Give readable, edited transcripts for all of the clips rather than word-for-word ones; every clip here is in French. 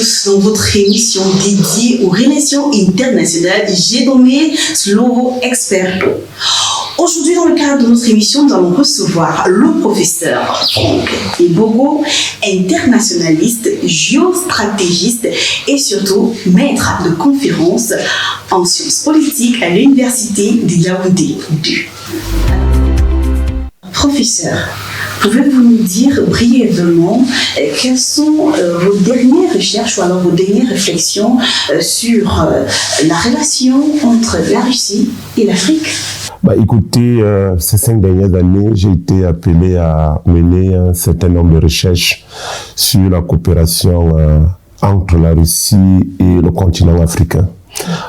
tous dans votre émission dédiée aux relations internationales. J'ai nommé Slovo Experto. Aujourd'hui, dans le cadre de notre émission, nous allons recevoir le professeur Franck Ibogo, internationaliste, géostratégiste et surtout maître de conférences en sciences politiques à l'Université de Yaoundé 2. Professeur, pouvez-vous nous dire brièvement quelles sont vos dernières recherches ou alors vos dernières réflexions sur la relation entre la Russie et l'Afrique? Écoutez, ces 5 dernières années, j'ai été appelé à mener un certain nombre de recherches sur la coopération entre la Russie et le continent africain.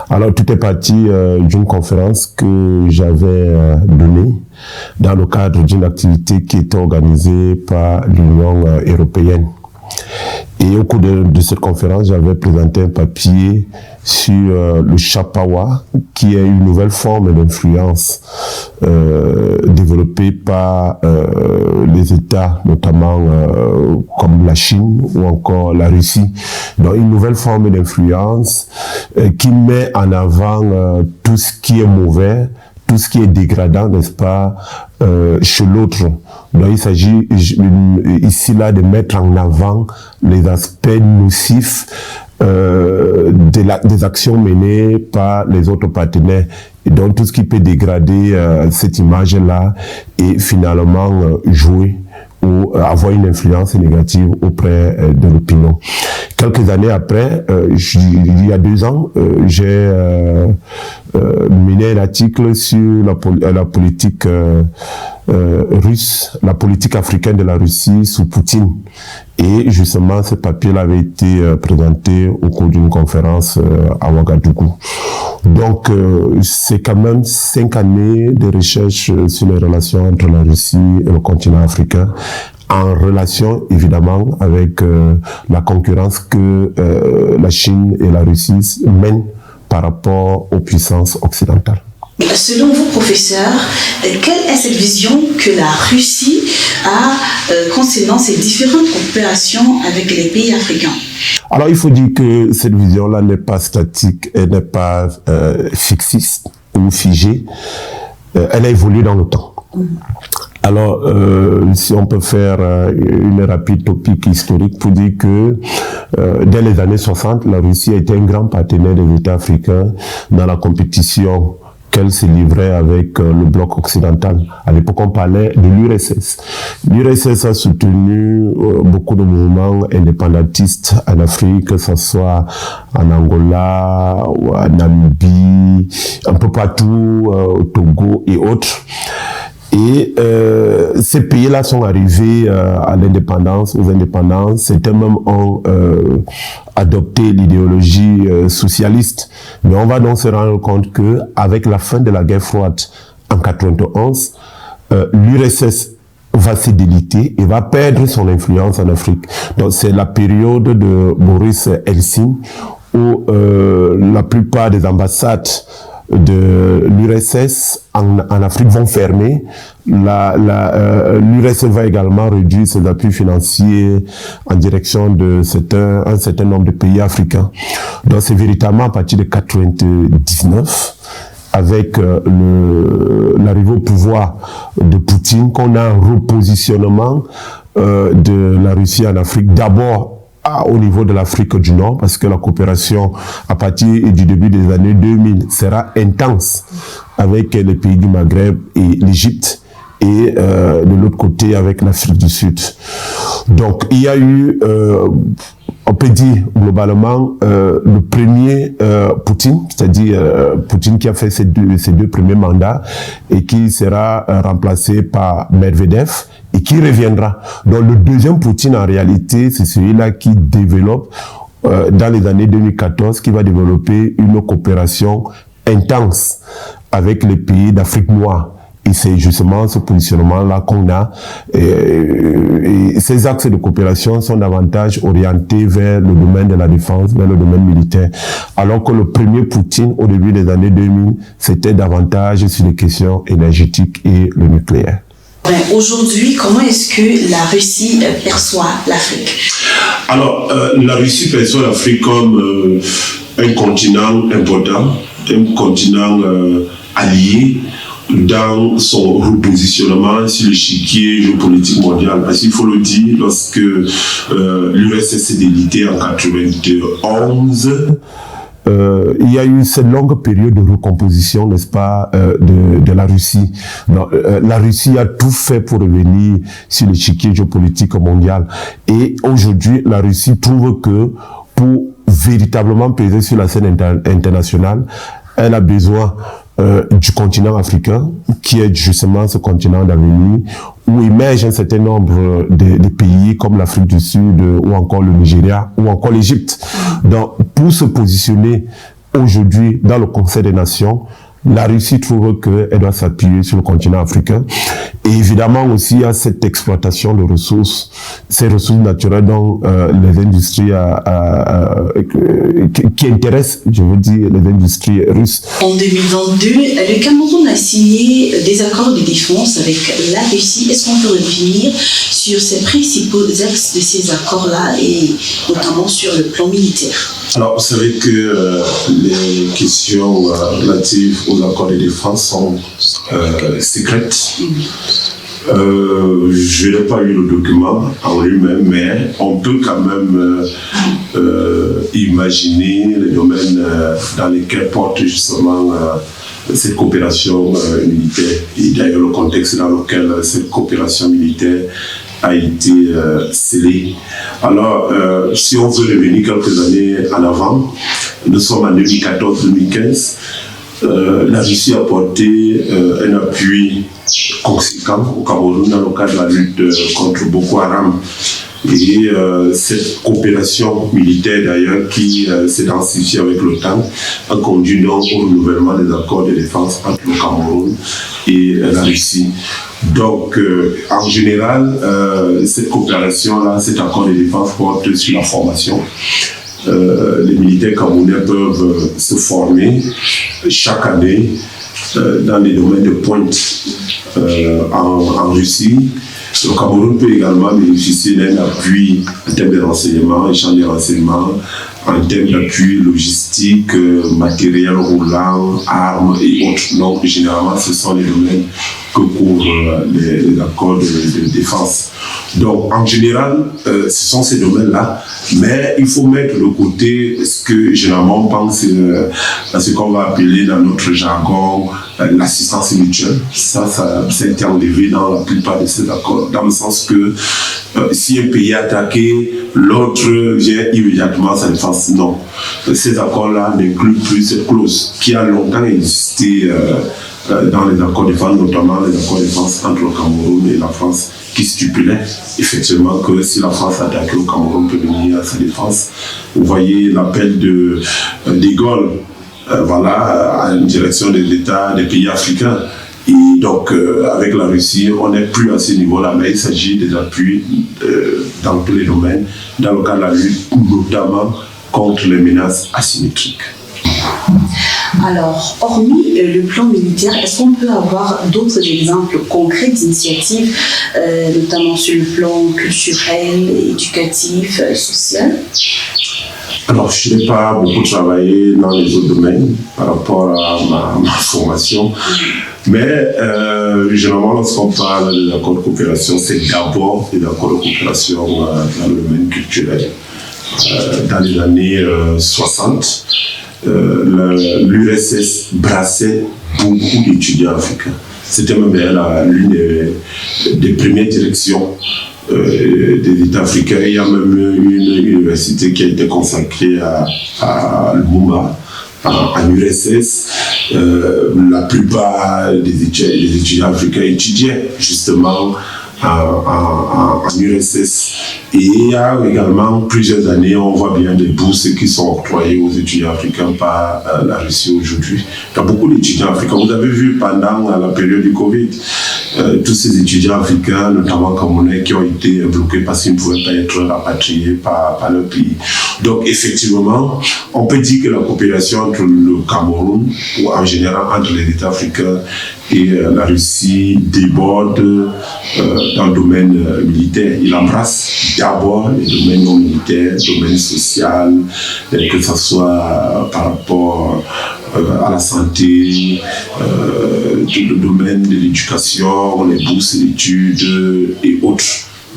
Alors, tout est parti d'une conférence que j'avais donnée dans le cadre d'une activité qui était organisée par l'Union européenne. Et au cours de cette conférence, j'avais présenté un papier sur le Chapawa, qui est une nouvelle forme d'influence développée par les États, notamment comme la Chine ou encore la Russie. Donc une nouvelle forme d'influence qui met en avant tout ce qui est mauvais, tout ce qui est dégradant, n'est-ce pas, chez l'autre. Donc il s'agit ici là de mettre en avant les aspects nocifs des actions menées par les autres partenaires. Et donc tout ce qui peut dégrader cette image-là et finalement jouer ou avoir une influence négative auprès de l'opinion. Quelques années après, il y a 2 ans, j'ai mené un article sur la politique russe, la politique africaine de la Russie sous Poutine. Et justement, ce papier-là avait été présenté au cours d'une conférence à Ouagadougou. Donc, c'est quand même 5 années de recherche sur les relations entre la Russie et le continent africain, en relation évidemment avec la concurrence que la Chine et la Russie mènent par rapport aux puissances occidentales. Selon vous, professeur, quelle est cette vision que la Russie a concernant ces différentes coopérations avec les pays africains? Alors, il faut dire que cette vision-là n'est pas statique, elle n'est pas fixiste ou figée, elle a évolué dans le temps. Alors, si on peut faire une rapide topique historique pour dire que dès les années 60, la Russie a été un grand partenaire des États africains dans la compétition qu'elle se livrait avec le bloc occidental. À l'époque, on parlait de l'URSS. L'URSS a soutenu beaucoup de mouvements indépendantistes en Afrique, que ce soit en Angola, ou en Namibie, un peu partout, au Togo et autres. Et ces pays-là sont arrivés à l'indépendance, aux indépendances. Certains même ont adopté l'idéologie socialiste. Mais on va donc se rendre compte que avec la fin de la guerre froide en 91, l'URSS va se déliter et va perdre son influence en Afrique. Donc c'est la période de Boris Eltsine où la plupart des ambassades de l'URSS en Afrique vont fermer. L'URSS va également réduire ses appuis financiers en direction de un certain nombre de pays africains. Donc c'est véritablement à partir de 99, avec l'arrivée au pouvoir de Poutine, qu'on a un repositionnement de la Russie en Afrique. D'abord au niveau de l'Afrique du Nord, parce que la coopération à partir du début des années 2000 sera intense avec les pays du Maghreb et l'Égypte, et de l'autre côté avec l'Afrique du Sud. Donc il y a eu, on peut dire globalement, le premier Poutine, c'est-à-dire Poutine qui a fait ses deux premiers mandats et qui sera remplacé par Medvedev, et qui reviendra. Donc le deuxième Poutine, en réalité, c'est celui-là qui développe, dans les années 2014, qui va développer une coopération intense avec les pays d'Afrique noire. Et c'est justement ce positionnement-là qu'on a. Et ces axes de coopération sont davantage orientés vers le domaine de la défense, vers le domaine militaire. Alors que le premier Poutine, au début des années 2000, c'était davantage sur les questions énergétiques et le nucléaire. Aujourd'hui, comment est-ce que la Russie perçoit l'Afrique? Alors, la Russie perçoit l'Afrique comme un continent important, un continent allié dans son repositionnement sur l'échiquier géopolitique mondial. Parce qu'il faut le dire, lorsque l'URSS s'est délitée en 1991, il y a eu cette longue période de recomposition, n'est-ce pas, de la Russie. Donc, la Russie a tout fait pour revenir sur l'échiquier géopolitique mondial. Et aujourd'hui, la Russie trouve que pour véritablement peser sur la scène internationale, elle a besoin du continent africain, qui est justement ce continent d'avenir, où émergent un certain nombre de pays comme l'Afrique du Sud, ou encore le Nigeria, ou encore l'Égypte. Donc, pour se positionner aujourd'hui dans le Conseil des Nations, la Russie trouve qu'elle doit s'appuyer sur le continent africain. Et évidemment aussi, il y a cette exploitation de ressources, ces ressources naturelles dont les industries qui intéressent, je veux dire, les industries russes. En 2022, le Cameroun a signé des accords de défense avec la Russie. Est-ce qu'on peut revenir sur ces principaux axes de ces accords-là et notamment sur le plan militaire? Alors, vous savez que les questions relatives aux accords de défense sont secrètes. Je n'ai pas eu le document en lui-même, mais on peut quand même imaginer les domaines dans lesquels porte justement cette coopération militaire, et d'ailleurs le contexte dans lequel cette coopération militaire a été scellée. Alors, si on veut revenir quelques années en avant, nous sommes en 2014-2015, la Russie a apporté un appui conséquent au Cameroun dans le cadre de la lutte contre Boko Haram. Et cette coopération militaire d'ailleurs qui s'est densifiée avec le temps a conduit donc au renouvellement des accords de défense entre le Cameroun et la Russie. Donc en général, cette coopération-là, cet accord de défense porte sur la formation. Les militaires camerounais peuvent se former chaque année dans des domaines de pointe en Russie. Le Cameroun peut également bénéficier d'un appui en termes de renseignement, échange de renseignements, en termes d'appui logistique, matériel roulant, armes et autres. Donc, généralement, ce sont les domaines que couvrent les accords de défense. Donc, en général, ce sont ces domaines-là, mais il faut mettre de côté ce que généralement on pense à ce qu'on va appeler dans notre jargon l'assistance mutuelle. Ça a été enlevé dans la plupart de ces accords, dans le sens que si un pays est attaqué, l'autre vient immédiatement à sa défense. Non. Ces accords-là n'incluent plus cette clause qui a longtemps existé dans les accords de défense, notamment les accords de défense entre le Cameroun et la France, qui stipulait effectivement que si la France attaque, le Cameroun peut venir à sa défense. Vous voyez l'appel de Gaulle à une direction des États, des pays africains. Et donc, avec la Russie, on n'est plus à ce niveau-là, mais il s'agit des appuis dans tous les domaines, dans le cadre de la lutte, notamment contre les menaces asymétriques. Alors, hormis le plan militaire, est-ce qu'on peut avoir d'autres exemples concrets d'initiatives, notamment sur le plan culturel, éducatif, social? Alors, je n'ai pas beaucoup travaillé dans les autres domaines par rapport à ma formation, mais généralement, lorsqu'on parle des accords de coopération, c'est d'abord des accords de coopération dans le domaine culturel. Dans les années 60, l'URSS brassait beaucoup d'étudiants africains. C'était même l'une des premières directions des États africains. Il y a même une université qui a été consacrée à Lumumba, en URSS. La plupart des étudiants africains étudiaient justement en URSS. Et il y a également plusieurs années, on voit bien des bourses qui sont octroyées aux étudiants africains par la Russie aujourd'hui. Il y a beaucoup d'étudiants africains. Vous avez vu pendant la période du Covid, tous ces étudiants africains, notamment camerounais, qui ont été bloqués parce qu'ils ne pouvaient pas être rapatriés par leur pays. Donc effectivement, on peut dire que la coopération entre le Cameroun, ou en général entre les États africains et la Russie, déborde dans le domaine militaire. Il embrasse d'abord les domaines non militaires, le domaine social, que ce soit par rapport à la santé, tout le domaine de l'éducation, les bourses d'études et autres.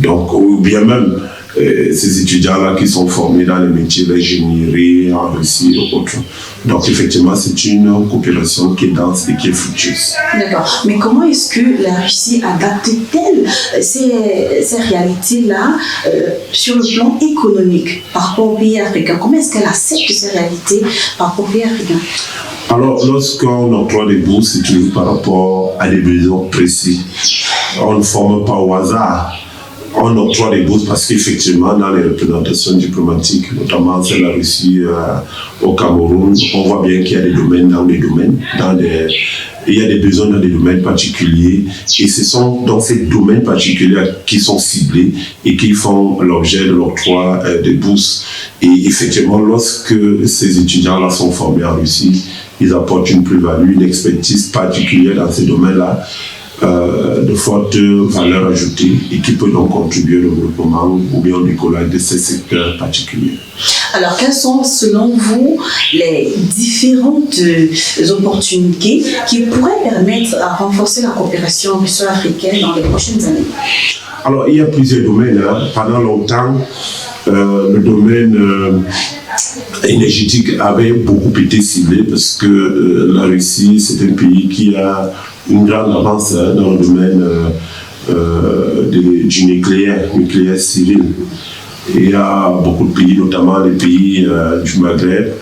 Donc, ou bien même ces étudiants-là qui sont formés dans les métiers d'ingénierie, en Russie et autres. Donc, effectivement, c'est une coopération qui est dense et qui est fructueuse. D'accord. Mais comment est-ce que la Russie adapte-t-elle ces réalités-là sur le plan économique par rapport aux pays africains? Comment est-ce qu'elle accepte ces réalités par rapport aux pays africains? Alors, lorsqu'on octroie des bourses, c'est toujours par rapport à des besoins précis. On ne forme pas au hasard. On octroie des bourses parce qu'effectivement, dans les représentations diplomatiques, notamment celle de la Russie au Cameroun, on voit bien qu'il y a des domaines il y a des besoins dans des domaines particuliers, et ce sont dans ces domaines particuliers qui sont ciblés et qui font l'objet de l'octroi des bourses. Et effectivement, lorsque ces étudiants-là sont formés en Russie, ils apportent une plus-value, une expertise particulière dans ces domaines-là, de forte valeur ajoutée, et qui peut donc contribuer au développement ou bien au décollage de ces secteurs particuliers. Alors, quelles sont, selon vous, les différentes opportunités qui pourraient permettre à renforcer la coopération russo-africaine dans les prochaines années? Alors, il y a plusieurs domaines. Pendant longtemps, le domaine énergétique avait beaucoup été ciblé parce que la Russie, c'est un pays qui a une grande avance dans le domaine du nucléaire civil. Et il y a beaucoup de pays, notamment les pays du Maghreb,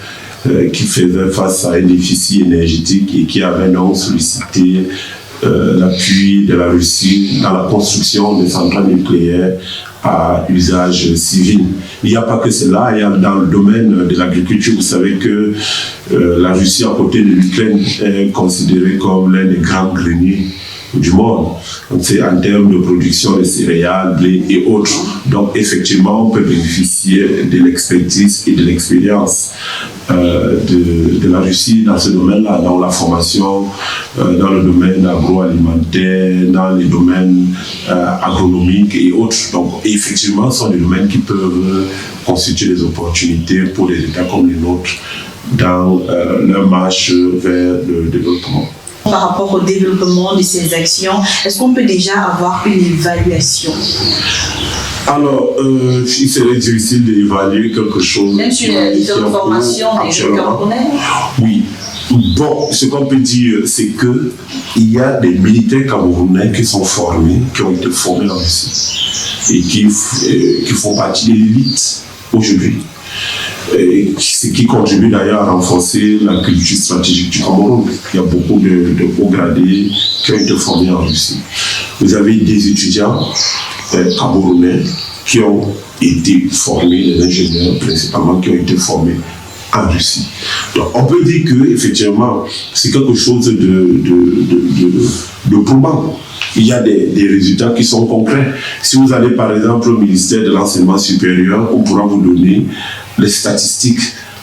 qui faisaient face à un déficit énergétique et qui avaient donc sollicité l'appui de la Russie dans la construction des centrales nucléaires à usage civil. Il n'y a pas que cela, il y a dans le domaine de l'agriculture, vous savez que la Russie, à côté de l'Ukraine, est considérée comme l'un des grands greniers du monde. Donc c'est en termes de production de céréales, blé et autres. Donc effectivement, on peut bénéficier de l'expertise et de l'expérience de la Russie dans ce domaine-là, dans la formation, dans le domaine agroalimentaire, dans les domaines agronomiques et autres. Donc effectivement, ce sont des domaines qui peuvent constituer des opportunités pour les États comme les nôtres dans leur marche vers le développement. Par rapport au développement de ces actions, est-ce qu'on peut déjà avoir une évaluation? Alors, il serait difficile d'évaluer quelque chose. Même sur les différentes formations des jeunes Camerounais? Oui. Bon, ce qu'on peut dire, c'est qu'il y a des militaires camerounais qui sont formés, qui ont été formés en Russie et qui font partie de l'élite aujourd'hui. Ce qui contribue d'ailleurs à renforcer la culture stratégique du Cameroun. Il y a beaucoup de hauts gradés qui ont été formés en Russie. Vous avez des étudiants camerounais qui ont été formés, les ingénieurs principalement, qui ont été formés en Russie. Donc on peut dire que effectivement c'est quelque chose de probant. Il y a des résultats qui sont concrets. Si vous allez par exemple au ministère de l'enseignement supérieur, on pourra vous donner les statistiques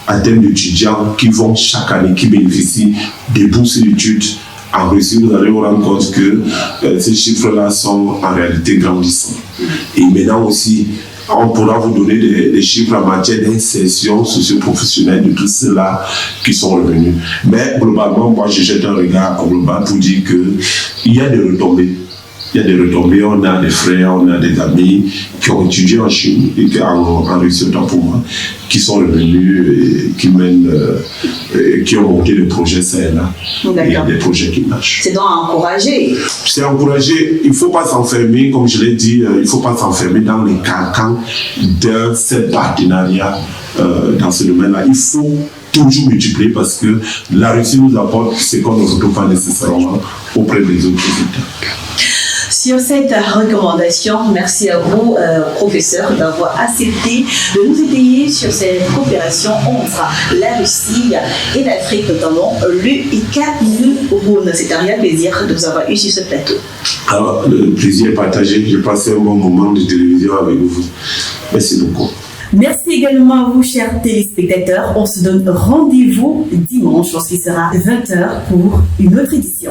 en termes d'étudiants qui vont chaque année, qui bénéficient des bourses d'études en Russie. Vous allez vous rendre compte que ces chiffres-là sont en réalité grandissants. Et maintenant aussi, on pourra vous donner des chiffres en matière d'insertion socio-professionnelle de tous ceux-là qui sont revenus. Mais globalement, moi, je jette un regard global pour dire qu'il y a des retombées. Il y a des retombées, on a des frères, on a des amis qui ont étudié en Chine et en Russie, autant pour moi, qui sont revenus et qui mènent, qui ont monté des projets là et des projets qui marchent. C'est donc à encourager. C'est encourager. Il ne faut pas s'enfermer, comme je l'ai dit, il ne faut pas s'enfermer dans les carcans d'un seul partenariat dans ce domaine-là. Il faut toujours multiplier parce que la Russie nous apporte ce qu'on ne retrouve pas nécessairement auprès des autres États. Sur cette recommandation, merci à vous, professeur, d'avoir accepté de nous étayer sur cette coopération entre la Russie et l'Afrique, notamment le Cameroun. C'est un réel plaisir de vous avoir eu sur ce plateau. Alors, le plaisir est partagé. J'ai passé un bon moment de télévision avec vous. Merci beaucoup. Merci également à vous, chers téléspectateurs. On se donne rendez-vous dimanche lorsqu'il sera 20h pour une autre édition.